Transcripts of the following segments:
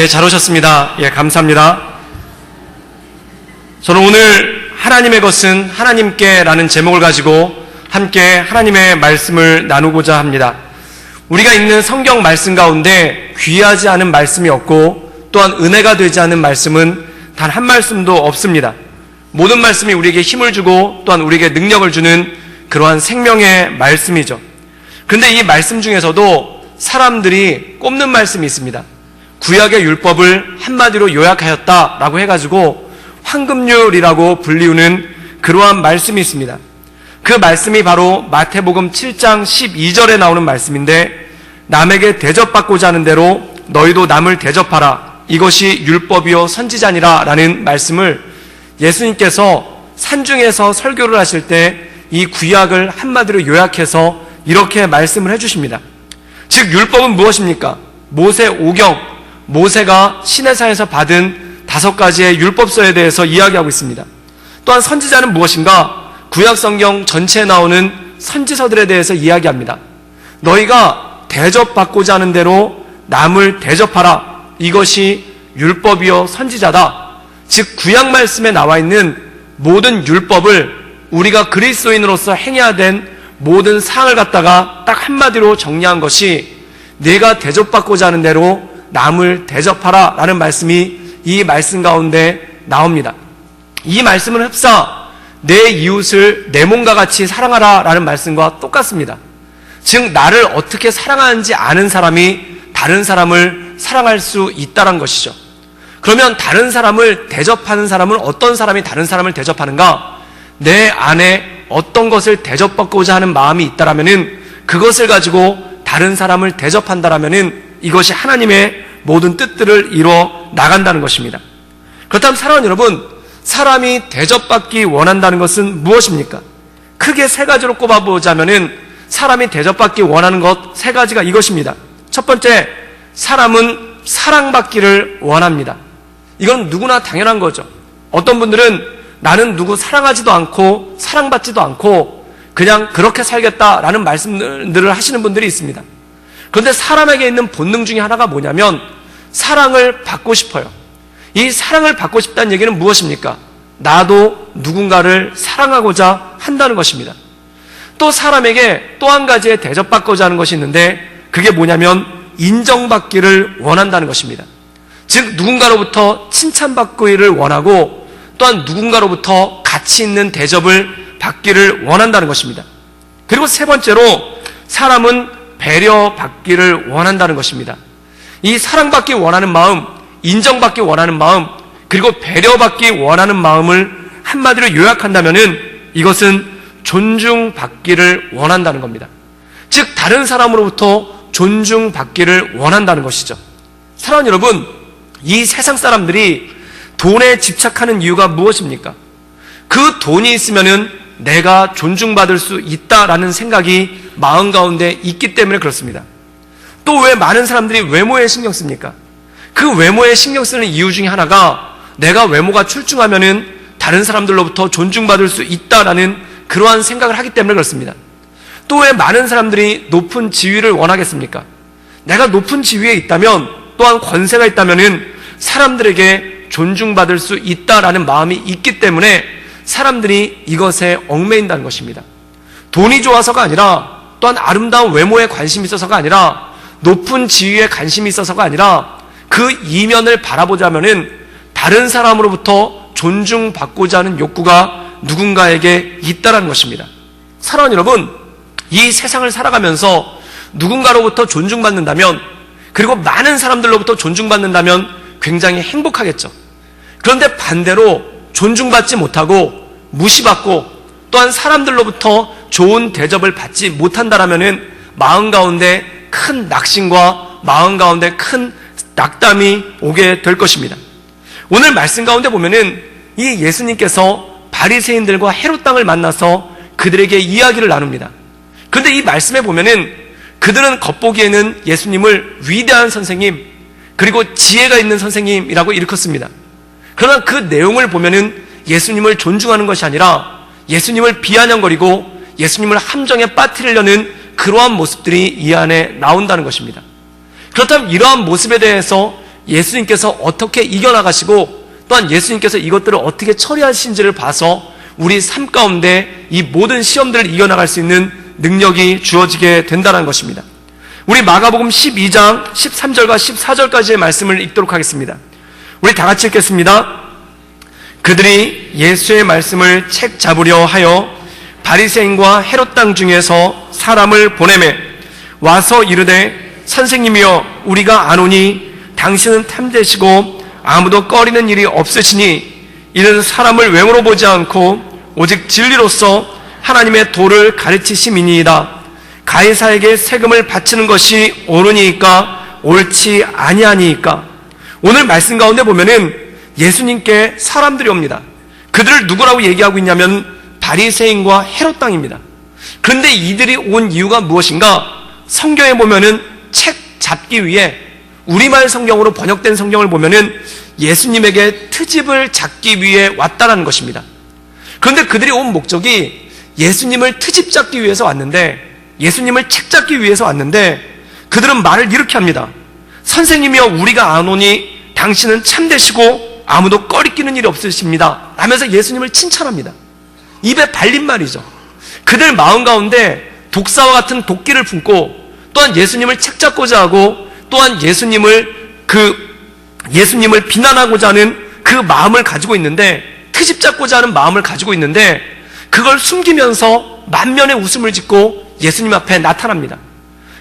잘 오셨습니다. 감사합니다. 저는 오늘 하나님의 것은 하나님께라는 제목을 가지고 함께 하나님의 말씀을 나누고자 합니다. 우리가 읽는 성경 말씀 가운데 귀하지 않은 말씀이 없고 또한 은혜가 되지 않은 말씀은 단 한 말씀도 없습니다. 모든 말씀이 우리에게 힘을 주고 또한 우리에게 능력을 주는 그러한 생명의 말씀이죠. 그런데 이 말씀 중에서도 사람들이 꼽는 말씀이 있습니다. 구약의 율법을 한마디로 요약하였다라고 해가지고 황금률이라고 불리우는 그러한 말씀이 있습니다. 그 말씀이 바로 마태복음 7장 12절에 나오는 말씀인데, 남에게 대접받고자 하는 대로 너희도 남을 대접하라, 이것이 율법이요 선지자니라 라는 말씀을 예수님께서 산중에서 설교를 하실 때 이 구약을 한마디로 요약해서 이렇게 말씀을 해주십니다. 즉 율법은 무엇입니까? 모세 오경, 모세가 시내산에서 받은 5가지의 율법서에 대해서 이야기하고 있습니다. 또한 선지자는 무엇인가? 구약 성경 전체에 나오는 선지서들에 대해서 이야기합니다. 너희가 대접받고자 하는 대로 남을 대접하라, 이것이 율법이요 선지자다. 즉 구약 말씀에 나와 있는 모든 율법을 우리가 그리스도인으로서 행해야 된 모든 사항을 갖다가 딱 한마디로 정리한 것이 내가 대접받고자 하는 대로 남을 대접하라 라는 말씀이 이 말씀 가운데 나옵니다. 이 말씀은 흡사 내 이웃을 내 몸과 같이 사랑하라 라는 말씀과 똑같습니다. 즉 나를 어떻게 사랑하는지 아는 사람이 다른 사람을 사랑할 수 있다는 것이죠. 그러면 다른 사람을 대접하는 사람은 어떤 사람이 다른 사람을 대접하는가? 내 안에 어떤 것을 대접받고자 하는 마음이 있다라면은 그것을 가지고 다른 사람을 대접한다라면은 이것이 하나님의 모든 뜻들을 이루어 나간다는 것입니다. 그렇다면 사랑하는 여러분, 사람이 대접받기 원한다는 것은 무엇입니까? 크게 3가지로 꼽아보자면은 사람이 대접받기 원하는 것 3가지가 이것입니다. 첫 번째, 사람은 사랑받기를 원합니다. 이건 누구나 당연한 거죠. 어떤 분들은 나는 누구 사랑하지도 않고 사랑받지도 않고 그냥 그렇게 살겠다라는 말씀들을 하시는 분들이 있습니다. 그런데 사람에게 있는 본능 중에 하나가 뭐냐면 사랑을 받고 싶어요. 이 사랑을 받고 싶다는 얘기는 무엇입니까? 나도 누군가를 사랑하고자 한다는 것입니다. 또 사람에게 또 한 가지의 대접받고자 하는 것이 있는데 그게 뭐냐면 인정받기를 원한다는 것입니다. 즉 누군가로부터 칭찬받기를 원하고 또한 누군가로부터 가치 있는 대접을 받기를 원한다는 것입니다. 그리고 3번째로 사람은 배려받기를 원한다는 것입니다. 이 사랑받기 원하는 마음, 인정받기 원하는 마음, 그리고 배려받기 원하는 마음을 한마디로 요약한다면은 이것은 존중받기를 원한다는 겁니다. 즉 다른 사람으로부터 존중받기를 원한다는 것이죠. 사랑하는 여러분, 이 세상 사람들이 돈에 집착하는 이유가 무엇입니까? 그 돈이 있으면은 내가 존중받을 수 있다라는 생각이 마음 가운데 있기 때문에 그렇습니다. 또 왜 많은 사람들이 외모에 신경 씁니까? 그 외모에 신경 쓰는 이유 중에 하나가 내가 외모가 출중하면은 다른 사람들로부터 존중받을 수 있다라는 그러한 생각을 하기 때문에 그렇습니다. 또 왜 많은 사람들이 높은 지위를 원하겠습니까? 내가 높은 지위에 있다면 또한 권세가 있다면은 사람들에게 존중받을 수 있다라는 마음이 있기 때문에 사람들이 이것에 얽매인다는 것입니다. 돈이 좋아서가 아니라 또한 아름다운 외모에 관심이 있어서가 아니라 높은 지위에 관심이 있어서가 아니라 그 이면을 바라보자면은 다른 사람으로부터 존중받고자 하는 욕구가 누군가에게 있다는 것입니다. 사랑하는 여러분, 이 세상을 살아가면서 누군가로부터 존중받는다면 그리고 많은 사람들로부터 존중받는다면 굉장히 행복하겠죠. 그런데 반대로 존중받지 못하고 무시받고 또한 사람들로부터 좋은 대접을 받지 못한다라면은 마음 가운데 큰 낙심과 마음 가운데 큰 낙담이 오게 될 것입니다. 오늘 말씀 가운데 보면은 이 예수님께서 바리새인들과 헤롯 당을 만나서 그들에게 이야기를 나눕니다. 그런데 이 말씀에 보면은 그들은 겉보기에는 예수님을 위대한 선생님 그리고 지혜가 있는 선생님이라고 일컫습니다. 그러나 그 내용을 보면은 예수님을 존중하는 것이 아니라 예수님을 비아냥거리고 예수님을 함정에 빠뜨리려는 그러한 모습들이 이 안에 나온다는 것입니다. 그렇다면 이러한 모습에 대해서 예수님께서 어떻게 이겨나가시고 또한 예수님께서 이것들을 어떻게 처리하신지를 봐서 우리 삶 가운데 이 모든 시험들을 이겨나갈 수 있는 능력이 주어지게 된다는 것입니다. 우리 마가복음 12장 13절과 14절까지의 말씀을 읽도록 하겠습니다. 우리 다 같이 읽겠습니다. 그들이 예수의 말씀을 책 잡으려 하여 바리새인과 헤롯 땅 중에서 사람을 보내매 와서 이르되 선생님이여 우리가 아노니 당신은 탐되시고 아무도 꺼리는 일이 없으시니 이는 사람을 외모로 보지 않고 오직 진리로서 하나님의 도를 가르치심이니이다. 가이사에게 세금을 바치는 것이 옳으니까 옳지 아니하니까. 오늘 말씀 가운데 보면은 예수님께 사람들이 옵니다. 그들을 누구라고 얘기하고 있냐면 바리새인과 헤롯 땅입니다. 그런데 이들이 온 이유가 무엇인가? 성경에 보면은 책 잡기 위해 우리말 성경으로 번역된 성경을 보면은 예수님에게 트집을 잡기 위해 왔다라는 것입니다. 그런데 그들이 온 목적이 예수님을 트집 잡기 위해서 왔는데, 예수님을 책 잡기 위해서 왔는데 그들은 말을 이렇게 합니다. 선생님이여 우리가 아노니 당신은 참되시고 아무도 꺼리끼는 일이 없으십니다 라면서 예수님을 칭찬합니다. 입에 발린 말이죠. 그들 마음 가운데 독사와 같은 도끼를 품고 또한 예수님을 책 잡고자 하고 또한 예수님을 비난하고자 하는 그 마음을 가지고 있는데, 트집 잡고자 하는 마음을 가지고 있는데 그걸 숨기면서 만면의 웃음을 짓고 예수님 앞에 나타납니다.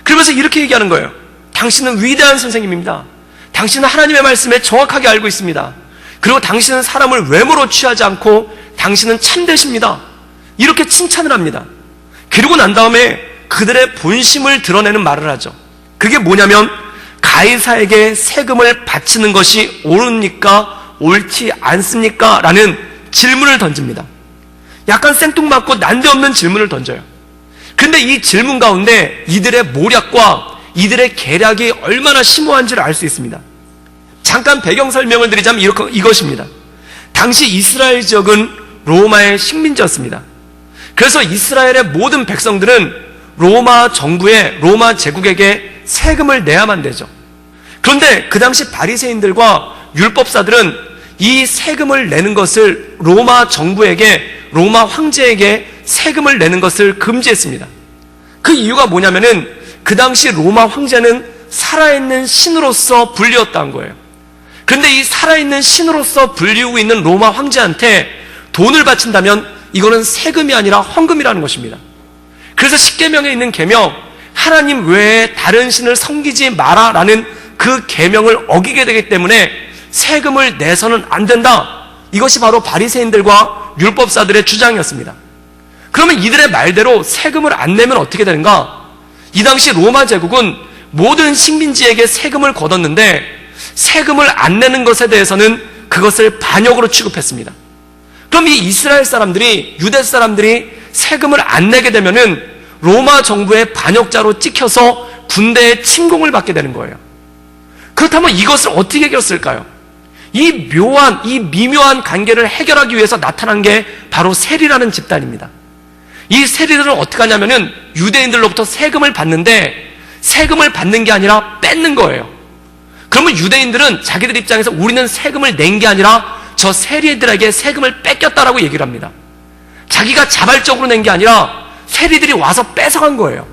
그러면서 이렇게 얘기하는 거예요. 당신은 위대한 선생님입니다. 당신은 하나님의 말씀에 정확하게 알고 있습니다. 그리고 당신은 사람을 외모로 취하지 않고 당신은 참되십니다. 이렇게 칭찬을 합니다. 그리고 난 다음에 그들의 본심을 드러내는 말을 하죠. 그게 뭐냐면 가이사에게 세금을 바치는 것이 옳습니까? 옳지 않습니까? 라는 질문을 던집니다. 약간 생뚱맞고 난데없는 질문을 던져요. 근데 이 질문 가운데 이들의 모략과 이들의 계략이 얼마나 심오한지를 알 수 있습니다. 잠깐 배경 설명을 드리자면 이것입니다. 당시 이스라엘 지역은 로마의 식민지였습니다. 그래서 이스라엘의 모든 백성들은 로마 정부에, 로마 제국에게 세금을 내야만 되죠. 그런데 그 당시 바리새인들과 율법사들은 이 세금을 내는 것을 로마 정부에게, 로마 황제에게 세금을 내는 것을 금지했습니다. 그 이유가 뭐냐면은 그 당시 로마 황제는 살아있는 신으로서 불리웠다는 거예요. 그런데 이 살아있는 신으로서 불리우고 있는 로마 황제한테 돈을 바친다면 이거는 세금이 아니라 헌금이라는 것입니다. 그래서 십계명에 있는 계명, 하나님 외에 다른 신을 섬기지 마라라는 그 계명을 어기게 되기 때문에 세금을 내서는 안 된다. 이것이 바로 바리새인들과 율법사들의 주장이었습니다. 그러면 이들의 말대로 세금을 안 내면 어떻게 되는가? 이 당시 로마 제국은 모든 식민지에게 세금을 걷었는데 세금을 안 내는 것에 대해서는 그것을 반역으로 취급했습니다. 그럼 이 이스라엘 사람들이, 유대 사람들이 세금을 안 내게 되면은 로마 정부의 반역자로 찍혀서 군대의 침공을 받게 되는 거예요. 그렇다면 이것을 어떻게 해결했을까요? 이 미묘한 관계를 해결하기 위해서 나타난 게 바로 세리라는 집단입니다. 이 세리들은 어떻게 하냐면은 유대인들로부터 세금을 받는데 세금을 받는 게 아니라 뺏는 거예요. 그러면 유대인들은 자기들 입장에서 우리는 세금을 낸 게 아니라 저 세리들에게 세금을 뺏겼다라고 얘기를 합니다. 자기가 자발적으로 낸 게 아니라 세리들이 와서 뺏어간 거예요.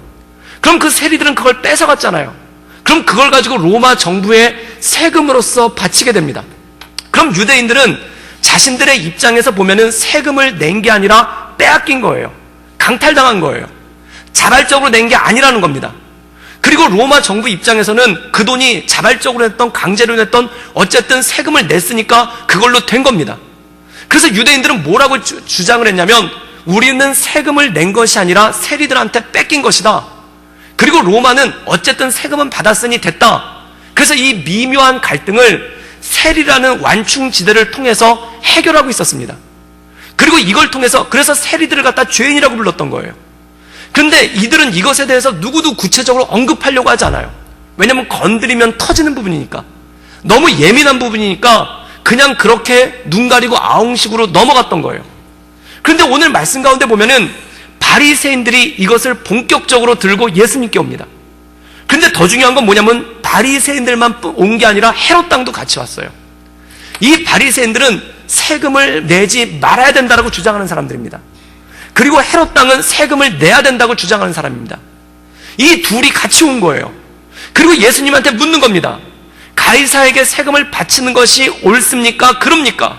그럼 그 세리들은 그걸 뺏어갔잖아요. 그럼 그걸 가지고 로마 정부에 세금으로서 바치게 됩니다. 그럼 유대인들은 자신들의 입장에서 보면은 세금을 낸 게 아니라 빼앗긴 거예요. 강탈당한 거예요. 자발적으로 낸 게 아니라는 겁니다. 그리고 로마 정부 입장에서는 그 돈이 자발적으로 냈던 강제로 냈던 어쨌든 세금을 냈으니까 그걸로 된 겁니다. 그래서 유대인들은 뭐라고 주장을 했냐면 우리는 세금을 낸 것이 아니라 세리들한테 뺏긴 것이다. 그리고 로마는 어쨌든 세금은 받았으니 됐다. 그래서 이 미묘한 갈등을 세리라는 완충지대를 통해서 해결하고 있었습니다. 그리고 이걸 통해서 그래서 세리들을 갖다 죄인이라고 불렀던 거예요. 그런데 이들은 이것에 대해서 누구도 구체적으로 언급하려고 하지 않아요. 왜냐하면 건드리면 터지는 부분이니까, 너무 예민한 부분이니까 그냥 그렇게 눈 가리고 아웅식으로 넘어갔던 거예요. 그런데 오늘 말씀 가운데 보면은 바리새인들이 이것을 본격적으로 들고 예수님께 옵니다. 근데 더 중요한 건 뭐냐면 바리새인들만 온 게 아니라 헤롯 당도 같이 왔어요. 이 바리새인들은 세금을 내지 말아야 된다고 주장하는 사람들입니다. 그리고 헤롯 당은 세금을 내야 된다고 주장하는 사람입니다. 이 둘이 같이 온 거예요. 그리고 예수님한테 묻는 겁니다. 가이사에게 세금을 바치는 것이 옳습니까? 그럽니까?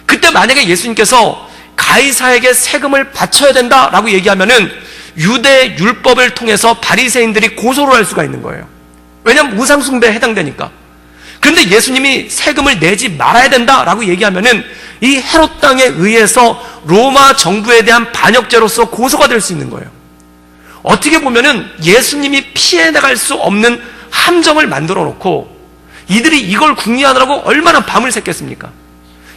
그때 만약에 예수님께서 가이사에게 세금을 바쳐야 된다라고 얘기하면은 유대 율법을 통해서 바리새인들이 고소를 할 수가 있는 거예요. 왜냐하면 우상숭배에 해당되니까. 그런데 예수님이 세금을 내지 말아야 된다라고 얘기하면은 이 헤롯 당에 의해서 로마 정부에 대한 반역죄로서 고소가 될 수 있는 거예요. 어떻게 보면은 예수님이 피해 나갈 수 없는 함정을 만들어 놓고 이들이 이걸 궁리하느라고 얼마나 밤을 샜겠습니까?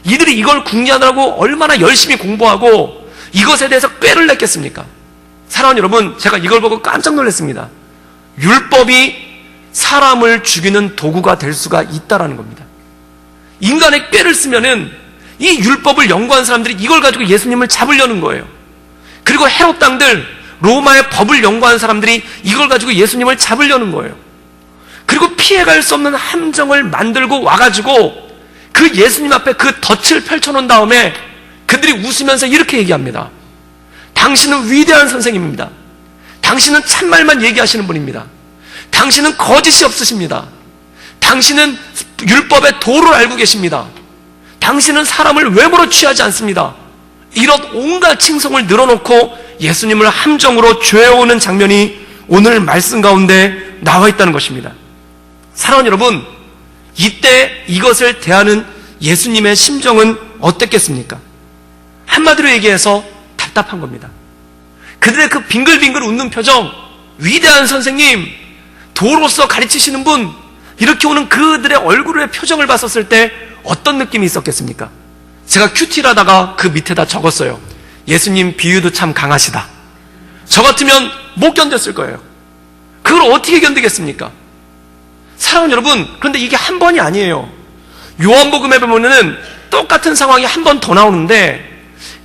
이들이 이걸 궁리하느라고 얼마나 열심히 공부하고 이것에 대해서 꾀를 냈겠습니까? 사랑하는 여러분, 제가 이걸 보고 깜짝 놀랐습니다. 율법이 사람을 죽이는 도구가 될 수가 있다라는 겁니다. 인간의 꾀를 쓰면은 이 율법을 연구한 사람들이 이걸 가지고 예수님을 잡으려는 거예요. 그리고 헤롯 당들, 로마의 법을 연구한 사람들이 이걸 가지고 예수님을 잡으려는 거예요. 그리고 피해갈 수 없는 함정을 만들고 와가지고 그 예수님 앞에 그 덫을 펼쳐놓은 다음에 그들이 웃으면서 이렇게 얘기합니다. 당신은 위대한 선생님입니다. 당신은 참말만 얘기하시는 분입니다. 당신은 거짓이 없으십니다. 당신은 율법의 도를 알고 계십니다. 당신은 사람을 외모로 취하지 않습니다. 이런 온갖 칭송을 늘어놓고 예수님을 함정으로 죄어오는 장면이 오늘 말씀 가운데 나와 있다는 것입니다. 사랑하는 여러분, 이때 이것을 대하는 예수님의 심정은 어땠겠습니까? 한마디로 얘기해서 답답한 겁니다. 그들의 그 빙글빙글 웃는 표정, 위대한 선생님, 도로서 가르치시는 분, 이렇게 오는 그들의 얼굴의 표정을 봤었을 때 어떤 느낌이 있었겠습니까? 제가 큐티를 하다가 그 밑에다 적었어요. 예수님 비유도 참 강하시다. 저 같으면 못 견뎠을 거예요. 그걸 어떻게 견디겠습니까? 사랑하는 여러분, 그런데 이게 한 번이 아니에요. 요한복음에 보면은 똑같은 상황이 한 번 더 나오는데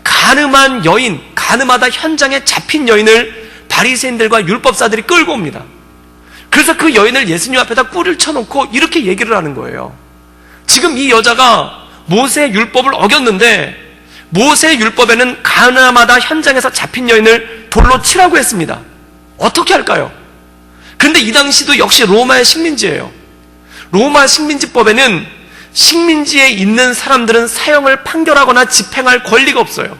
가늠한 여인, 가늠하다 현장에 잡힌 여인을 바리새인들과 율법사들이 끌고 옵니다. 그래서 그 여인을 예수님 앞에다 꿀을 쳐놓고 이렇게 얘기를 하는 거예요. 지금 이 여자가 모세의 율법을 어겼는데 모세의 율법에는 가늠하다 현장에서 잡힌 여인을 돌로 치라고 했습니다. 어떻게 할까요? 그런데 이 당시도 역시 로마의 식민지예요. 로마 식민지법에는 식민지에 있는 사람들은 사형을 판결하거나 집행할 권리가 없어요.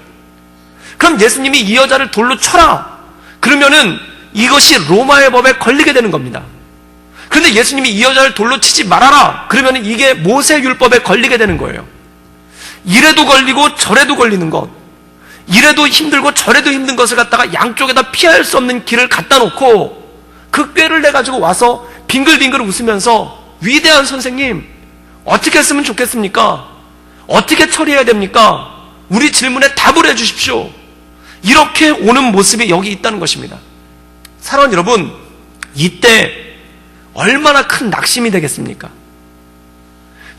그럼 예수님이 이 여자를 돌로 쳐라. 그러면은 이것이 로마의 법에 걸리게 되는 겁니다. 그런데 예수님이 이 여자를 돌로 치지 말아라. 그러면 이게 모세 율법에 걸리게 되는 거예요. 이래도 걸리고 저래도 걸리는 것, 이래도 힘들고 저래도 힘든 것을 갖다가 양쪽에다 피할 수 없는 길을 갖다 놓고 그 꾀를 내가지고 와서 빙글빙글 웃으면서 위대한 선생님, 어떻게 했으면 좋겠습니까? 어떻게 처리해야 됩니까? 우리 질문에 답을 해주십시오. 이렇게 오는 모습이 여기 있다는 것입니다. 사랑하는 여러분, 이때 얼마나 큰 낙심이 되겠습니까?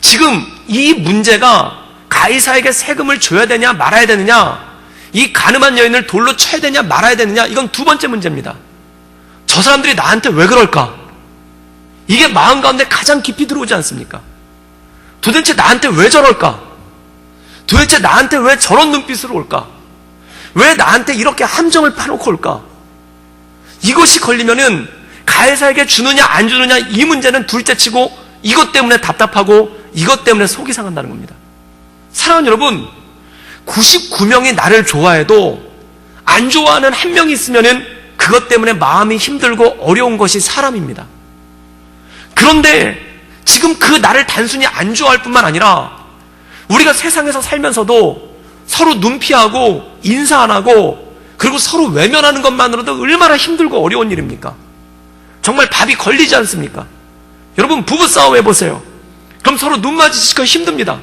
지금 이 문제가 가이사에게 세금을 줘야 되냐 말아야 되느냐, 이 가늠한 여인을 돌로 쳐야 되냐 말아야 되느냐, 이건 두 번째 문제입니다. 저 사람들이 나한테 왜 그럴까? 이게 마음 가운데 가장 깊이 들어오지 않습니까? 도대체 나한테 왜 저럴까? 도대체 나한테 왜 저런 눈빛으로 올까? 왜 나한테 이렇게 함정을 파놓고 올까? 이것이 걸리면은 가이사에게 주느냐 안 주느냐 이 문제는 둘째치고 이것 때문에 답답하고 이것 때문에 속이 상한다는 겁니다. 사랑하는 여러분, 99명이 나를 좋아해도 안 좋아하는 한 명이 있으면은 그것 때문에 마음이 힘들고 어려운 것이 사람입니다. 그런데 지금 그 나를 단순히 안 좋아할 뿐만 아니라 우리가 세상에서 살면서도 서로 눈피하고 인사 안 하고 그리고 서로 외면하는 것만으로도 얼마나 힘들고 어려운 일입니까? 정말 밥이 걸리지 않습니까? 여러분, 부부싸움 해보세요. 그럼 서로 눈 마주치기가 힘듭니다.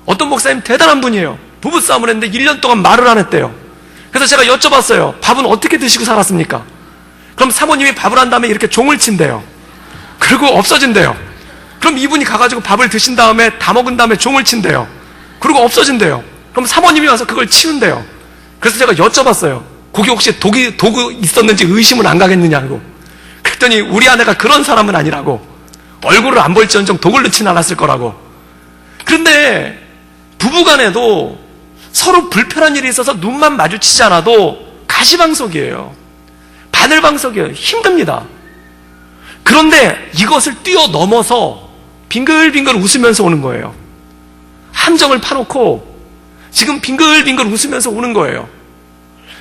어떤 목사님 대단한 분이에요. 부부싸움을 했는데 1년 동안 말을 안 했대요. 그래서 제가 여쭤봤어요. 밥은 어떻게 드시고 살았습니까? 그럼 사모님이 밥을 한 다음에 이렇게 종을 친대요. 그리고 없어진대요. 그럼 이분이 가가지고 밥을 드신 다음에 다 먹은 다음에 종을 친대요. 그리고 없어진대요. 그럼 사모님이 와서 그걸 치운대요. 그래서 제가 여쭤봤어요. 거기 혹시 도구 있었는지 의심은 안 가겠느냐고. 그랬더니 우리 아내가 그런 사람은 아니라고, 얼굴을 안 볼지언정 독을 넣진 않았을 거라고. 그런데 부부간에도 서로 불편한 일이 있어서 눈만 마주치지 않아도 가시방석이에요. 바늘방석이에요. 힘듭니다. 그런데 이것을 뛰어넘어서 빙글빙글 웃으면서 오는 거예요. 함정을 파놓고 지금 빙글빙글 웃으면서 오는 거예요.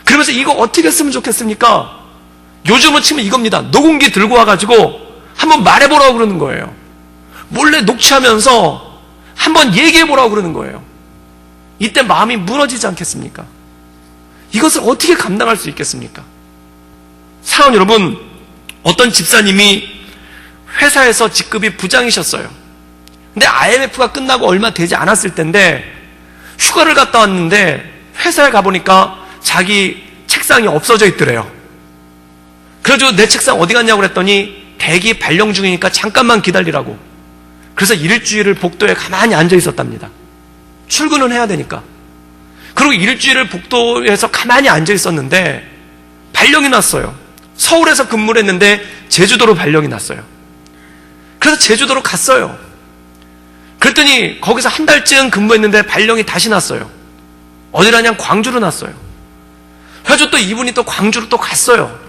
그러면서 이거 어떻게 했으면 좋겠습니까? 요즘은 치면 이겁니다. 녹음기 들고 와가지고 한번 말해보라고 그러는 거예요. 몰래 녹취하면서 한번 얘기해보라고 그러는 거예요. 이때 마음이 무너지지 않겠습니까? 이것을 어떻게 감당할 수 있겠습니까? 사랑하는 여러분, 어떤 집사님이 회사에서 직급이 부장이셨어요. 근데 IMF가 끝나고 얼마 되지 않았을 때인데 휴가를 갔다 왔는데 회사에 가보니까 자기 책상이 없어져 있더래요. 그래가지고 내 책상 어디 갔냐고 그랬더니 대기 발령 중이니까 잠깐만 기다리라고. 그래서 일주일을 복도에 가만히 앉아 있었답니다. 출근은 해야 되니까. 그리고 일주일을 복도에서 가만히 앉아 있었는데 발령이 났어요. 서울에서 근무를 했는데 제주도로 발령이 났어요. 그래서 제주도로 갔어요. 그랬더니 거기서 한 달쯤 근무했는데 발령이 다시 났어요. 어디로 하냐? 광주로 났어요. 그래서 또 이분이 또 광주로 또 갔어요.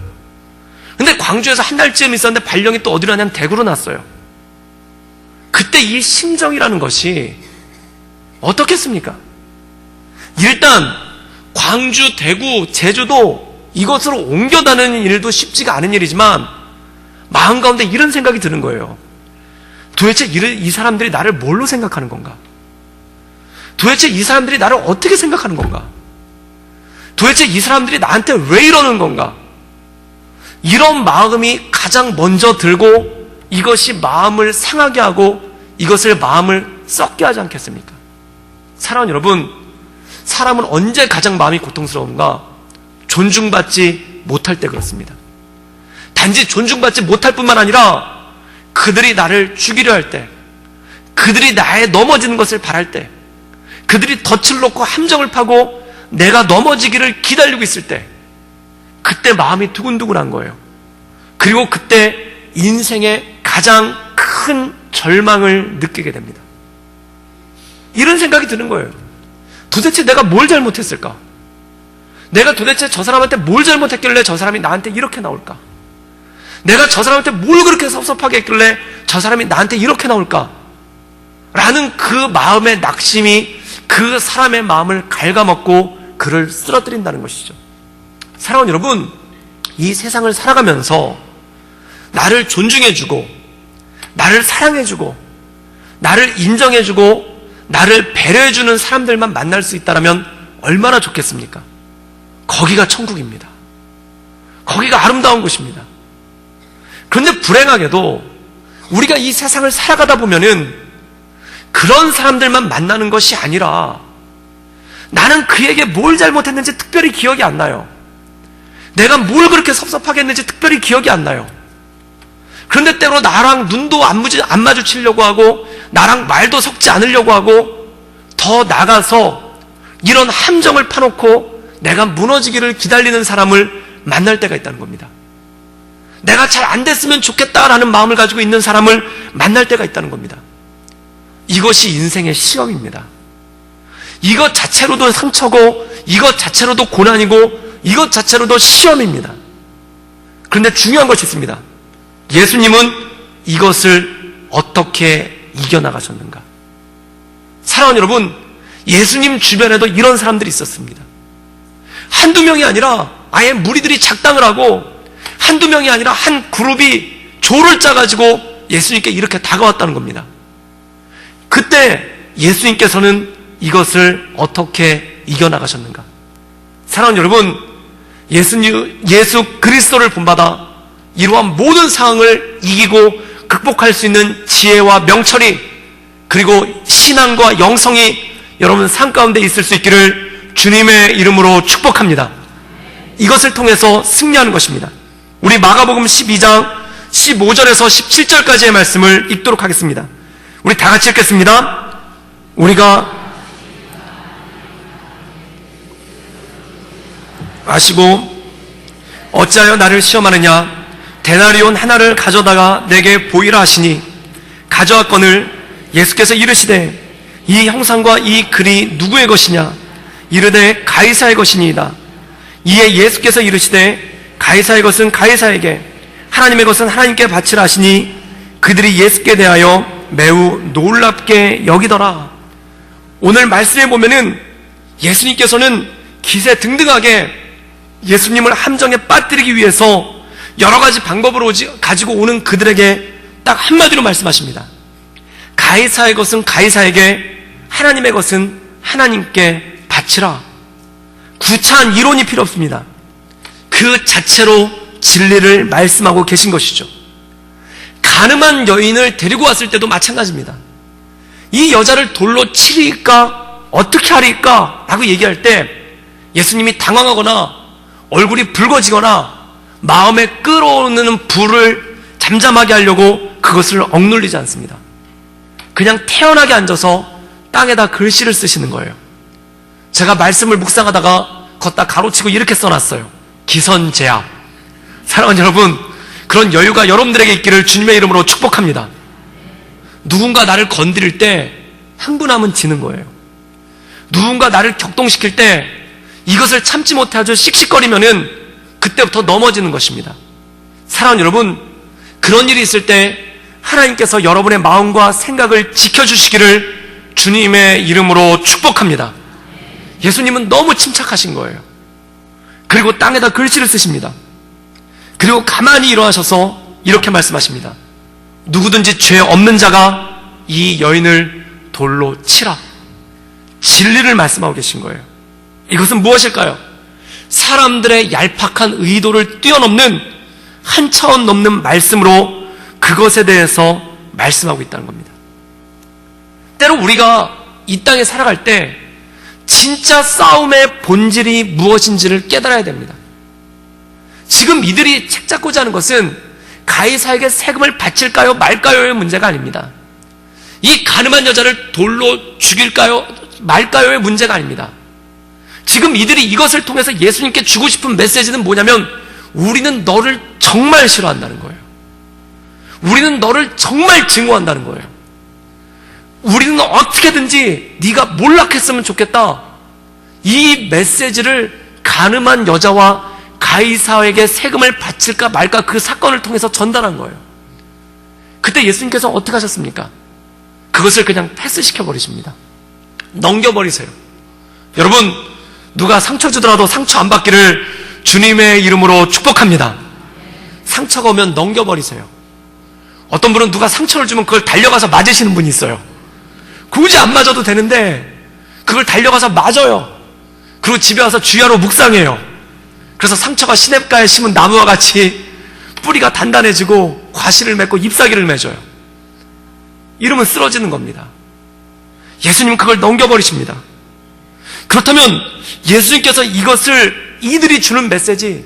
근데 광주에서 한 달쯤 있었는데 발령이 또 어디로 하냐면 대구로 났어요. 그때 이 심정이라는 것이 어떻겠습니까? 일단 광주, 대구, 제주도 이것으로 옮겨 다니는 일도 쉽지가 않은 일이지만 마음 가운데 이런 생각이 드는 거예요. 도대체 이 사람들이 나를 뭘로 생각하는 건가? 도대체 이 사람들이 나를 어떻게 생각하는 건가? 도대체 이 사람들이 나한테 왜 이러는 건가? 이런 마음이 가장 먼저 들고 이것이 마음을 상하게 하고 이것을 마음을 썩게 하지 않겠습니까? 사랑하는 여러분, 사람은 언제 가장 마음이 고통스러운가? 존중받지 못할 때 그렇습니다. 단지 존중받지 못할 뿐만 아니라 그들이 나를 죽이려 할 때, 그들이 나의 넘어지는 것을 바랄 때, 그들이 덫을 놓고 함정을 파고 내가 넘어지기를 기다리고 있을 때, 그때 마음이 두근두근한 거예요. 그리고 그때 인생의 가장 큰 절망을 느끼게 됩니다. 이런 생각이 드는 거예요. 도대체 내가 뭘 잘못했을까? 내가 도대체 저 사람한테 뭘 잘못했길래 저 사람이 나한테 이렇게 나올까? 내가 저 사람한테 뭘 그렇게 섭섭하게 했길래 저 사람이 나한테 이렇게 나올까? 라는 그 마음의 낙심이 그 사람의 마음을 갉아먹고 그를 쓰러뜨린다는 것이죠. 사랑하는 여러분, 이 세상을 살아가면서 나를 존중해주고 나를 사랑해주고 나를 인정해주고 나를 배려해주는 사람들만 만날 수 있다면 얼마나 좋겠습니까? 거기가 천국입니다. 거기가 아름다운 곳입니다. 그런데 불행하게도 우리가 이 세상을 살아가다 보면은 그런 사람들만 만나는 것이 아니라 나는 그에게 뭘 잘못했는지 특별히 기억이 안 나요. 내가 뭘 그렇게 섭섭하게 했는지 특별히 기억이 안 나요. 그런데 때로 나랑 눈도 안 마주치려고 하고 나랑 말도 섞지 않으려고 하고 더 나가서 이런 함정을 파놓고 내가 무너지기를 기다리는 사람을 만날 때가 있다는 겁니다. 내가 잘 안 됐으면 좋겠다라는 마음을 가지고 있는 사람을 만날 때가 있다는 겁니다. 이것이 인생의 시험입니다. 이것 자체로도 상처고 이것 자체로도 고난이고 이것 자체로도 시험입니다. 그런데 중요한 것이 있습니다. 예수님은 이것을 어떻게 이겨나가셨는가? 사랑하는 여러분, 예수님 주변에도 이런 사람들이 있었습니다. 한두 명이 아니라 아예 무리들이 작당을 하고 한두 명이 아니라 한 그룹이 조를 짜가지고 예수님께 이렇게 다가왔다는 겁니다. 그때 예수님께서는 이것을 어떻게 이겨나가셨는가? 사랑하는 여러분, 예수 그리스도를 본받아 이러한 모든 상황을 이기고 극복할 수 있는 지혜와 명철이 그리고 신앙과 영성이 여러분 삶 가운데 있을 수 있기를 주님의 이름으로 축복합니다. 이것을 통해서 승리하는 것입니다. 우리 마가복음 12장 15절에서 17절까지의 말씀을 읽도록 하겠습니다. 우리 다 같이 읽겠습니다. 우리가 아시고 어찌하여 나를 시험하느냐? 데나리온 하나를 가져다가 내게 보이라 하시니 가져왔거늘 예수께서 이르시되 이 형상과 이 글이 누구의 것이냐? 이르되 가이사의 것이니이다. 이에 예수께서 이르시되 가이사의 것은 가이사에게, 하나님의 것은 하나님께 바치라 하시니 그들이 예수께 대하여 매우 놀랍게 여기더라. 오늘 말씀에 보면은 예수님께서는 기세등등하게 예수님을 함정에 빠뜨리기 위해서 여러 가지 방법을 가지고 오는 그들에게 딱 한마디로 말씀하십니다. 가이사의 것은 가이사에게, 하나님의 것은 하나님께 바치라. 구차한 이론이 필요 없습니다. 그 자체로 진리를 말씀하고 계신 것이죠. 가늠한 여인을 데리고 왔을 때도 마찬가지입니다. 이 여자를 돌로 치리까 어떻게 하리까 라고 얘기할 때 예수님이 당황하거나 얼굴이 붉어지거나 마음에 끓어오르는 불을 잠잠하게 하려고 그것을 억눌리지 않습니다. 그냥 태연하게 앉아서 땅에다 글씨를 쓰시는 거예요. 제가 말씀을 묵상하다가 걷다 가로치고 이렇게 써놨어요. 기선제압. 사랑하는 여러분, 그런 여유가 여러분들에게 있기를 주님의 이름으로 축복합니다. 누군가 나를 건드릴 때 흥분하면 지는 거예요. 누군가 나를 격동시킬 때 이것을 참지 못해 아주 씩씩거리면은 그때부터 넘어지는 것입니다. 사랑하는 여러분, 그런 일이 있을 때 하나님께서 여러분의 마음과 생각을 지켜주시기를 주님의 이름으로 축복합니다. 예수님은 너무 침착하신 거예요. 그리고 땅에다 글씨를 쓰십니다. 그리고 가만히 일어나셔서 이렇게 말씀하십니다. 누구든지 죄 없는 자가 이 여인을 돌로 치라. 진리를 말씀하고 계신 거예요. 이것은 무엇일까요? 사람들의 얄팍한 의도를 뛰어넘는 한 차원 넘는 말씀으로 그것에 대해서 말씀하고 있다는 겁니다. 때로 우리가 이 땅에 살아갈 때 진짜 싸움의 본질이 무엇인지를 깨달아야 됩니다. 지금 이들이 책 잡고자 하는 것은 가이사에게 세금을 바칠까요 말까요의 문제가 아닙니다. 이 가늠한 여자를 돌로 죽일까요 말까요의 문제가 아닙니다. 지금 이들이 이것을 통해서 예수님께 주고 싶은 메시지는 뭐냐면 우리는 너를 정말 싫어한다는 거예요. 우리는 너를 정말 증오한다는 거예요. 우리는 어떻게든지 네가 몰락했으면 좋겠다. 이 메시지를 가늠한 여자와 가이사에게 세금을 바칠까 말까 그 사건을 통해서 전달한 거예요. 그때 예수님께서 어떻게 하셨습니까? 그것을 그냥 패스시켜 버리십니다. 넘겨버리세요. 여러분, 누가 상처 주더라도 상처 안 받기를 주님의 이름으로 축복합니다. 상처가 오면 넘겨버리세요. 어떤 분은 누가 상처를 주면 그걸 달려가서 맞으시는 분이 있어요. 굳이 안 맞아도 되는데 그걸 달려가서 맞아요. 그리고 집에 와서 주야로 묵상해요. 그래서 상처가 시냇가에 심은 나무와 같이 뿌리가 단단해지고 과실을 맺고 잎사귀를 맺어요. 이러면 쓰러지는 겁니다. 예수님은 그걸 넘겨버리십니다. 그렇다면 예수님께서 이것을 이들이 주는 메시지,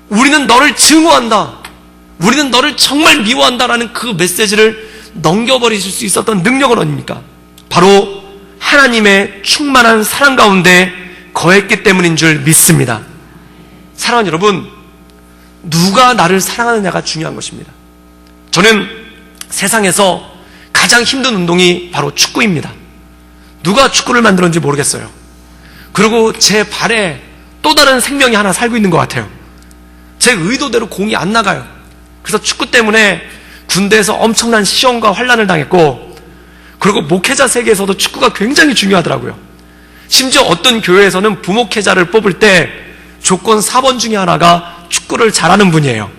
우리는 너를 증오한다, 우리는 너를 정말 미워한다라는 그 메시지를 넘겨버리실 수 있었던 능력은 어디입니까? 바로 하나님의 충만한 사랑 가운데 거했기 때문인 줄 믿습니다. 사랑하는 여러분, 누가 나를 사랑하느냐가 중요한 것입니다. 저는 세상에서 가장 힘든 운동이 바로 축구입니다. 누가 축구를 만들었는지 모르겠어요. 그리고 제 발에 또 다른 생명이 하나 살고 있는 것 같아요. 제 의도대로 공이 안 나가요. 그래서 축구 때문에 군대에서 엄청난 시험과 환난을 당했고, 그리고 목회자 세계에서도 축구가 굉장히 중요하더라고요. 심지어 어떤 교회에서는 부목회자를 뽑을 때 조건 4번 중에 하나가 축구를 잘하는 분이에요.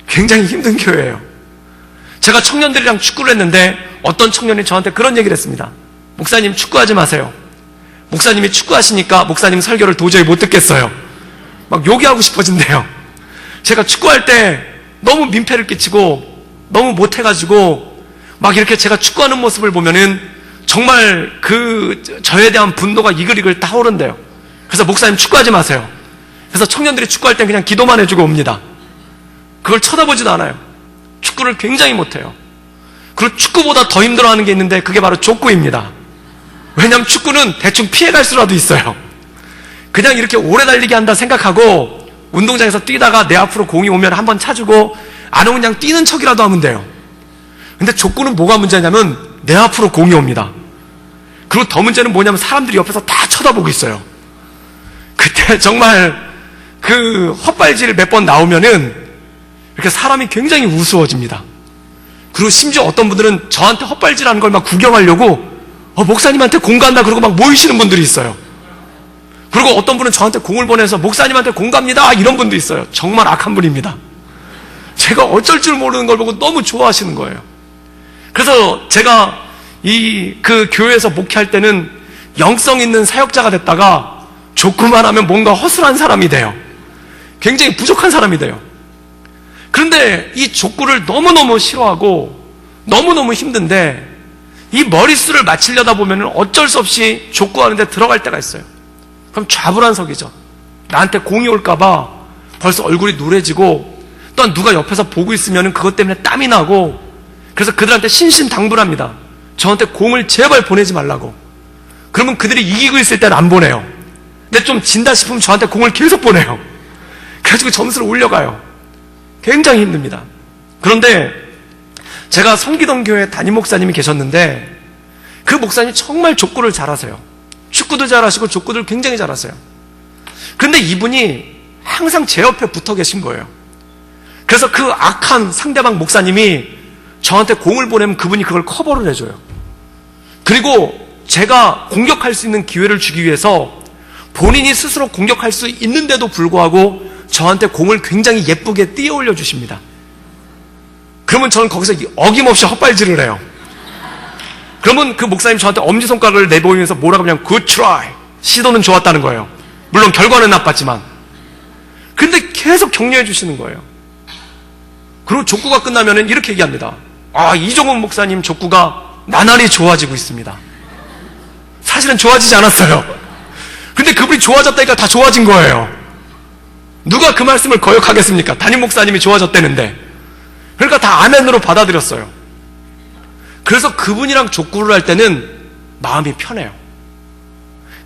굉장히 힘든 교회예요. 제가 청년들이랑 축구를 했는데 어떤 청년이 저한테 그런 얘기를 했습니다. 목사님, 축구하지 마세요. 목사님이 축구하시니까 목사님 설교를 도저히 못 듣겠어요. 막 욕이 하고 싶어진대요. 제가 축구할 때 너무 민폐를 끼치고 너무 못해가지고 막 이렇게 제가 축구하는 모습을 보면은 정말 저에 대한 분노가 이글이글 타오른대요. 그래서 목사님, 축구하지 마세요. 그래서 청년들이 축구할 땐 그냥 기도만 해주고 옵니다. 그걸 쳐다보지도 않아요. 축구를 굉장히 못해요. 그리고 축구보다 더 힘들어하는 게 있는데 그게 바로 족구입니다. 왜냐하면 축구는 대충 피해갈 수라도 있어요. 그냥 이렇게 오래 달리게 한다 생각하고 운동장에서 뛰다가 내 앞으로 공이 오면 한번 차주고 안 오면 그냥 뛰는 척이라도 하면 돼요. 근데 족구는 뭐가 문제냐면 내 앞으로 공이 옵니다. 그리고 더 문제는 뭐냐면 사람들이 옆에서 다 쳐다보고 있어요. 그때 정말 그 헛발질 몇 번 나오면은 이렇게 사람이 굉장히 우스워집니다. 그리고 심지어 어떤 분들은 저한테 헛발질하는 걸 막 구경하려고 목사님한테 공 간다 그러고 막 모이시는 분들이 있어요. 그리고 어떤 분은 저한테 공을 보내서 목사님한테 공 갑니다 이런 분도 있어요. 정말 악한 분입니다. 제가 어쩔 줄 모르는 걸 보고 너무 좋아하시는 거예요. 그래서 제가 그 교회에서 목회할 때는 영성 있는 사역자가 됐다가 족구만 하면 뭔가 허술한 사람이 돼요. 굉장히 부족한 사람이 돼요. 그런데 이 족구를 너무너무 싫어하고 너무너무 힘든데 이 머릿수를 맞추려다 보면 어쩔 수 없이 족구하는데 들어갈 때가 있어요. 그럼 좌불안석이죠. 나한테 공이 올까봐 벌써 얼굴이 노래지고 또한 누가 옆에서 보고 있으면 그것 때문에 땀이 나고 그래서 그들한테 신신당부합니다. 저한테 공을 제발 보내지 말라고. 그러면 그들이 이기고 있을 때는 안 보내요. 근데 좀 진다 싶으면 저한테 공을 계속 보내요. 그래가지고 점수를 올려가요. 굉장히 힘듭니다. 그런데 제가 성기동 교회 담임 목사님이 계셨는데 그 목사님이 정말 족구를 잘하세요. 축구도 잘하시고 족구도 굉장히 잘하세요. 그런데 이분이 항상 제 옆에 붙어 계신 거예요. 그래서 그 악한 상대방 목사님이 저한테 공을 보내면 그분이 그걸 커버를 해줘요. 그리고 제가 공격할 수 있는 기회를 주기 위해서 본인이 스스로 공격할 수 있는데도 불구하고 저한테 공을 굉장히 예쁘게 띄어 올려 주십니다. 그러면 저는 거기서 어김없이 헛발질을 해요. 그러면 그 목사님 저한테 엄지손가락을 내보이면서 뭐라고 하냐면 good try, 시도는 좋았다는 거예요. 물론 결과는 나빴지만. 근데 계속 격려해 주시는 거예요. 그리고 족구가 끝나면 이렇게 얘기합니다. 이종훈 목사님 족구가 나날이 좋아지고 있습니다. 사실은 좋아지지 않았어요. 근데 그분이 좋아졌다니까 다 좋아진 거예요. 누가 그 말씀을 거역하겠습니까? 담임 목사님이 좋아졌다는데. 그러니까 다 아멘으로 받아들였어요. 그래서 그분이랑 족구를 할 때는 마음이 편해요.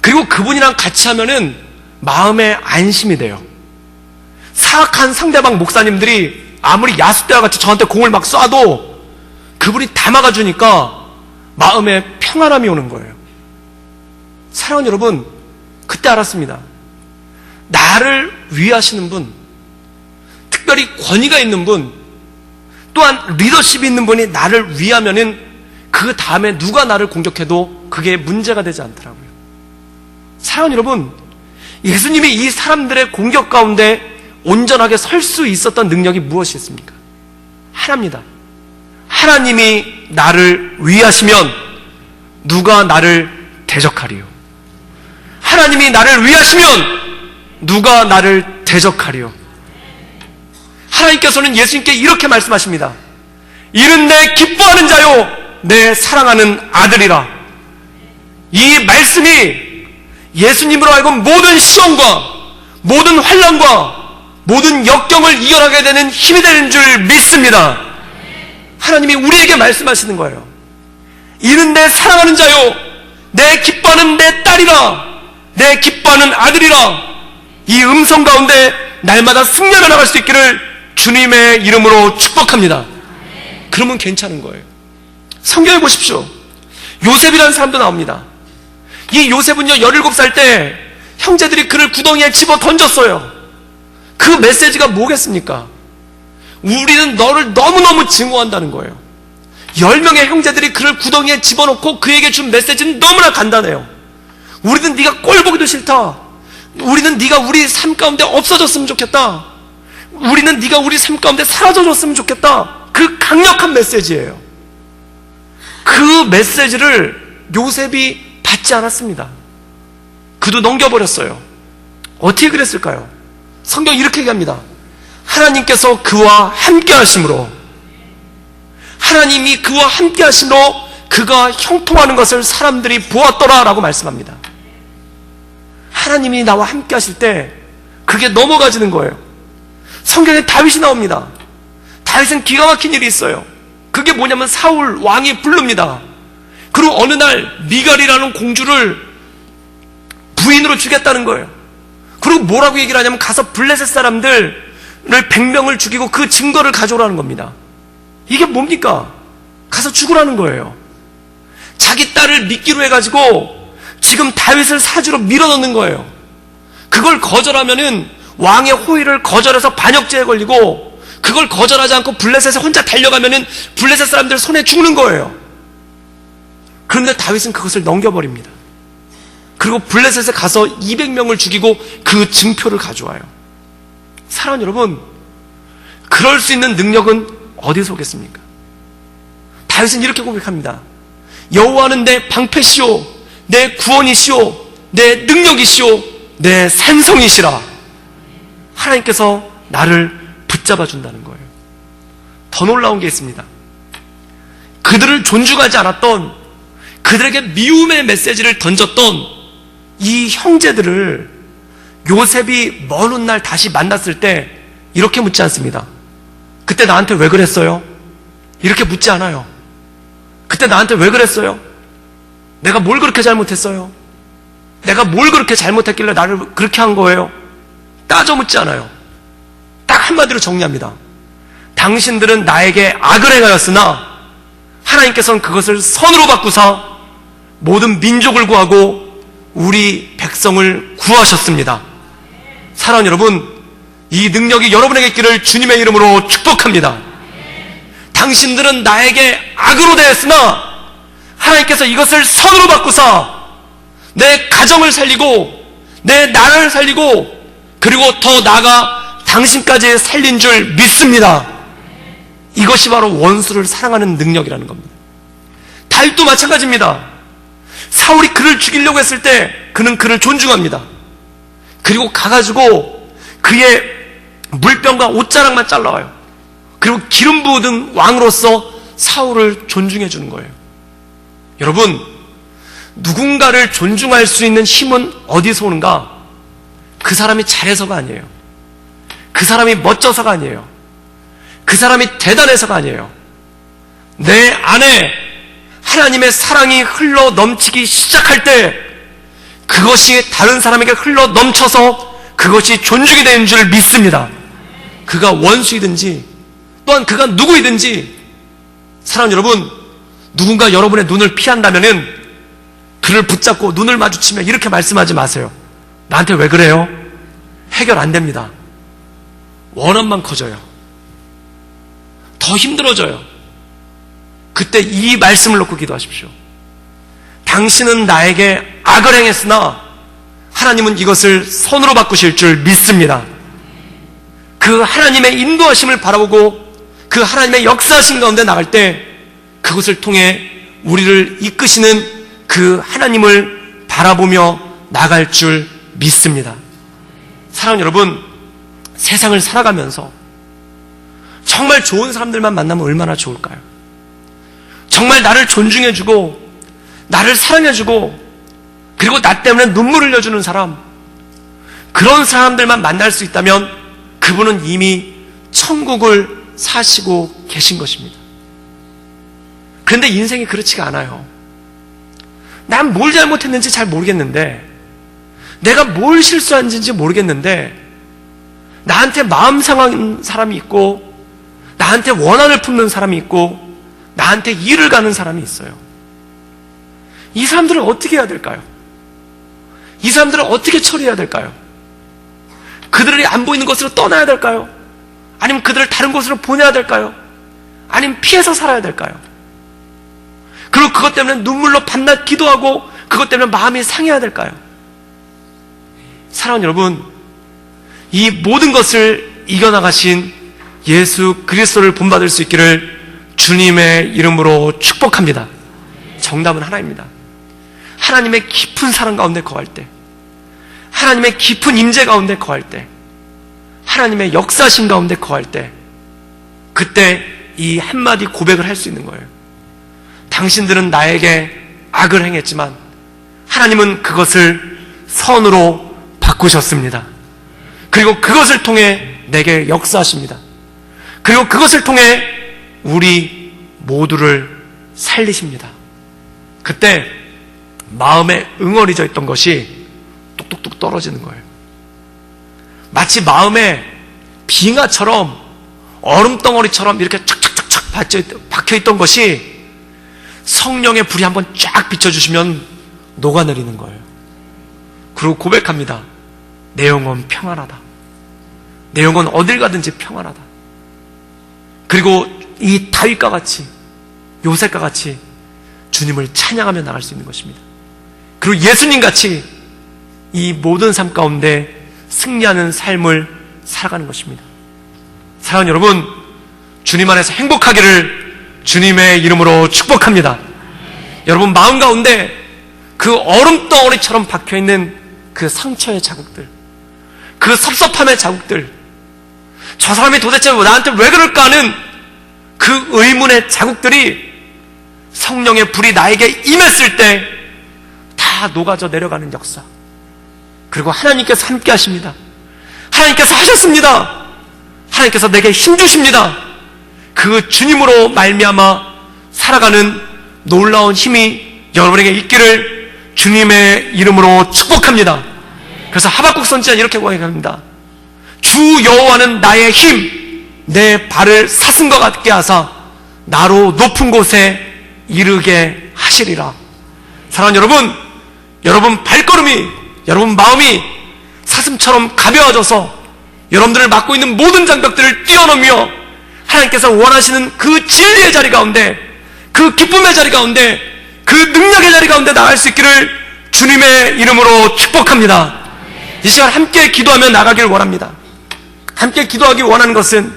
그리고 그분이랑 같이 하면은 마음에 안심이 돼요. 사악한 상대방 목사님들이 아무리 야수대와 같이 저한테 공을 막 쏴도 그분이 다 막아주니까 마음에 평안함이 오는 거예요. 사랑하는 여러분, 그때 알았습니다. 나를 위하시는 분, 특별히 권위가 있는 분, 또한 리더십이 있는 분이 나를 위하면은 그 다음에 누가 나를 공격해도 그게 문제가 되지 않더라고요. 사랑하는 여러분, 예수님이 이 사람들의 공격 가운데 온전하게 설 수 있었던 능력이 무엇이 있습니까? 하나입니다. 하나님이 나를 위하시면 누가 나를 대적하리요? 하나님이 나를 위하시면 누가 나를 대적하리요? 하나님께서는 예수님께 이렇게 말씀하십니다. 이는 내 기뻐하는 자요 내 사랑하는 아들이라. 이 말씀이 예수님으로 하여금 모든 시험과 모든 환난과 모든 역경을 이겨나가게 되는 힘이 되는 줄 믿습니다. 하나님이 우리에게 말씀하시는 거예요. 이는 내 사랑하는 자요 내 기뻐하는 내 딸이라, 내 기뻐하는 아들이라. 이 음성 가운데 날마다 승리하며 나갈 수 있기를 주님의 이름으로 축복합니다. 그러면 괜찮은 거예요. 성경에 보십시오. 요셉이라는 사람도 나옵니다. 이 요셉은요 17살 때 형제들이 그를 구덩이에 집어 던졌어요. 그 메시지가 뭐겠습니까? 우리는 너를 너무너무 증오한다는 거예요. 10명의 형제들이 그를 구덩이에 집어넣고 그에게 준 메시지는 너무나 간단해요. 우리는 네가 꼴 보기도 싫다. 우리는 네가 우리 삶 가운데 없어졌으면 좋겠다. 우리는 네가 우리 삶 가운데 사라져줬으면 좋겠다. 그 강력한 메시지예요. 그 메시지를 요셉이 받지 않았습니다. 그도 넘겨버렸어요. 어떻게 그랬을까요? 성경이 이렇게 얘기합니다. 하나님께서 그와 함께 하심으로, 하나님이 그와 함께 하심으로 그가 형통하는 것을 사람들이 보았더라 라고 말씀합니다. 하나님이 나와 함께 하실 때 그게 넘어가지는 거예요. 성경에 다윗이 나옵니다. 다윗은 기가 막힌 일이 있어요. 그게 뭐냐면 사울 왕이 부릅니다. 그리고 어느 날 미갈이라는 공주를 부인으로 주겠다는 거예요. 그리고 뭐라고 얘기를 하냐면 가서 블레셋 사람들을 100명을 죽이고 그 증거를 가져오라는 겁니다. 이게 뭡니까? 가서 죽으라는 거예요. 자기 딸을 미끼로 해가지고 지금 다윗을 사주로 밀어넣는 거예요. 그걸 거절하면은 왕의 호의를 거절해서 반역죄에 걸리고, 그걸 거절하지 않고 블레셋에 혼자 달려가면은 블레셋 사람들 손에 죽는 거예요. 그런데 다윗은 그것을 넘겨버립니다. 그리고 블레셋에 가서 200명을 죽이고 그 증표를 가져와요. 사랑하는 여러분, 그럴 수 있는 능력은 어디서 오겠습니까? 다윗은 이렇게 고백합니다. 여호와는 내 방패시오, 내 구원이시오, 내 능력이시오, 내 산성이시라. 하나님께서 나를 붙잡아 준다는 거예요. 더 놀라운 게 있습니다. 그들을 존중하지 않았던, 그들에게 미움의 메시지를 던졌던 이 형제들을 요셉이 먼 훗날 다시 만났을 때 이렇게 묻지 않습니다. 그때 나한테 왜 그랬어요? 이렇게 묻지 않아요. 그때 나한테 왜 그랬어요? 내가 뭘 그렇게 잘못했어요? 내가 뭘 그렇게 잘못했길래 나를 그렇게 한 거예요? 따져 묻지 않아요. 딱 한마디로 정리합니다. 당신들은 나에게 악을 행하였으나 하나님께서는 그것을 선으로 바꾸사 모든 민족을 구하고 우리 백성을 구하셨습니다. 사랑하는 여러분, 이 능력이 여러분에게 있기를 주님의 이름으로 축복합니다. 당신들은 나에게 악으로 대했으나 하나님께서 이것을 선으로 바꾸사 내 가정을 살리고 내 나라를 살리고 그리고 더 나아가 당신까지 살린 줄 믿습니다. 이것이 바로 원수를 사랑하는 능력이라는 겁니다. 다윗도 마찬가지입니다. 사울이 그를 죽이려고 했을 때 그는 그를 존중합니다. 그리고 가가지고 그의 물병과 옷자락만 잘라와요. 그리고 기름 부은 왕으로서 사울을 존중해 주는 거예요. 여러분, 누군가를 존중할 수 있는 힘은 어디서 오는가? 그 사람이 잘해서가 아니에요. 그 사람이 멋져서가 아니에요. 그 사람이 대단해서가 아니에요. 내 안에 하나님의 사랑이 흘러 넘치기 시작할 때 그것이 다른 사람에게 흘러 넘쳐서 그것이 존중이 되는 줄 믿습니다. 그가 원수이든지 또한 그가 누구이든지, 사랑하는 여러분, 누군가 여러분의 눈을 피한다면은 그를 붙잡고 눈을 마주치며 이렇게 말씀하지 마세요. 나한테 왜 그래요? 해결 안 됩니다. 원한만 커져요. 더 힘들어져요. 그때 이 말씀을 놓고 기도하십시오. 당신은 나에게 악을 행했으나 하나님은 이것을 선으로 바꾸실 줄 믿습니다. 그 하나님의 인도하심을 바라보고 그 하나님의 역사하심 가운데 나갈 때 그것을 통해 우리를 이끄시는 그 하나님을 바라보며 나갈 줄 믿습니다. 사랑하는 여러분, 세상을 살아가면서 정말 좋은 사람들만 만나면 얼마나 좋을까요? 정말 나를 존중해주고 나를 사랑해주고 그리고 나 때문에 눈물 흘려주는 사람, 그런 사람들만 만날 수 있다면 그분은 이미 천국을 사시고 계신 것입니다. 그런데 인생이 그렇지가 않아요. 난 뭘 잘못했는지 잘 모르겠는데, 내가 뭘 실수한지 모르겠는데, 나한테 마음 상한 사람이 있고 나한테 원한을 품는 사람이 있고 나한테 일을 가는 사람이 있어요. 이 사람들은 어떻게 해야 될까요? 이 사람들은 어떻게 처리해야 될까요? 그들이 안 보이는 곳으로 떠나야 될까요? 아니면 그들을 다른 곳으로 보내야 될까요? 아니면 피해서 살아야 될까요? 그리고 그것 때문에 눈물로 밤낮 기도하고 그것 때문에 마음이 상해야 될까요? 사랑하는 여러분, 이 모든 것을 이겨나가신 예수 그리스도를 본받을 수 있기를 주님의 이름으로 축복합니다. 정답은 하나입니다. 하나님의 깊은 사랑 가운데 거할 때, 하나님의 깊은 임재 가운데 거할 때, 하나님의 역사심 가운데 거할 때, 그때 이 한마디 고백을 할 수 있는 거예요. 당신들은 나에게 악을 행했지만 하나님은 그것을 선으로 바꾸셨습니다. 그리고 그것을 통해 내게 역사하십니다. 그리고 그것을 통해 우리 모두를 살리십니다. 그때 마음에 응어리져 있던 것이 뚝뚝뚝 떨어지는 거예요. 마치 마음에 빙하처럼 얼음덩어리처럼 이렇게 착착착착 박혀있던 것이 성령의 불이 한번 쫙 비춰주시면 녹아내리는 거예요. 그리고 고백합니다. 내 영혼 평안하다. 내 영혼 어딜 가든지 평안하다. 그리고 이 다윗과 같이, 요셉과 같이 주님을 찬양하며 나갈 수 있는 것입니다. 그리고 예수님같이 이 모든 삶 가운데 승리하는 삶을 살아가는 것입니다. 사랑하는 여러분, 주님 안에서 행복하기를 주님의 이름으로 축복합니다. 여러분 마음 가운데 그 얼음덩어리처럼 박혀있는 그 상처의 자국들, 그 섭섭함의 자국들, 저 사람이 도대체 나한테 왜 그럴까 하는 그 의문의 자국들이 성령의 불이 나에게 임했을 때 다 녹아져 내려가는 역사. 그리고 하나님께서 함께 하십니다. 하나님께서 하셨습니다. 하나님께서 내게 힘 주십니다. 그 주님으로 말미암아 살아가는 놀라운 힘이 여러분에게 있기를 주님의 이름으로 축복합니다. 그래서 하박국 선지자는 이렇게 고백합니다. 주 여호와는 나의 힘, 내 발을 사슴과 같게 하사 나로 높은 곳에 이르게 하시리라. 사랑하는 여러분, 여러분 발걸음이, 여러분 마음이 사슴처럼 가벼워져서 여러분들을 맡고 있는 모든 장벽들을 뛰어넘으며 하나님께서 원하시는 그 진리의 자리 가운데, 그 기쁨의 자리 가운데, 그 능력의 자리 가운데 나갈 수 있기를 주님의 이름으로 축복합니다. 이 시간 함께 기도하며 나가길 원합니다. 함께 기도하기 원하는 것은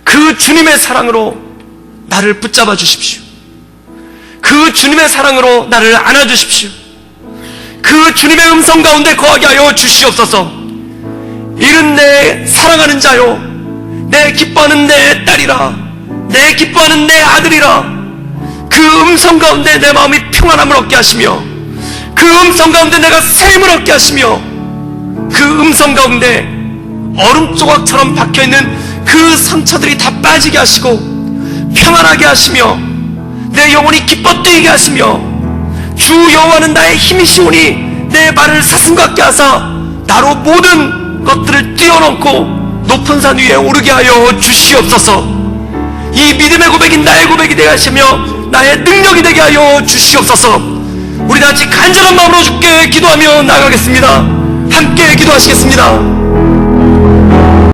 그 주님의 사랑으로 나를 붙잡아 주십시오. 그 주님의 사랑으로 나를 안아주십시오. 그 주님의 음성 가운데 거하게 하여 주시옵소서. 이른 내 사랑하는 자요, 내 기뻐하는 내 딸이라, 내 기뻐하는 내 아들이라. 그 음성 가운데 내 마음이 평안함을 얻게 하시며, 그 음성 가운데 내가 샘을 얻게 하시며, 그 음성 가운데 얼음 조각처럼 박혀있는 그 상처들이 다 빠지게 하시고 평안하게 하시며 내 영혼이 기뻐 뛰게 하시며, 주 여호와는 나의 힘이시오니 내 발을 사슴 같게 하사 나로 모든 것들을 뛰어넘고 높은 산 위에 오르게 하여 주시옵소서. 이 믿음의 고백이 나의 고백이 되게 하시며 나의 능력이 되게 하여 주시옵소서. 우리 다 같이 간절한 마음으로 주께 기도하며 나가겠습니다. 함께 기도하시겠습니다.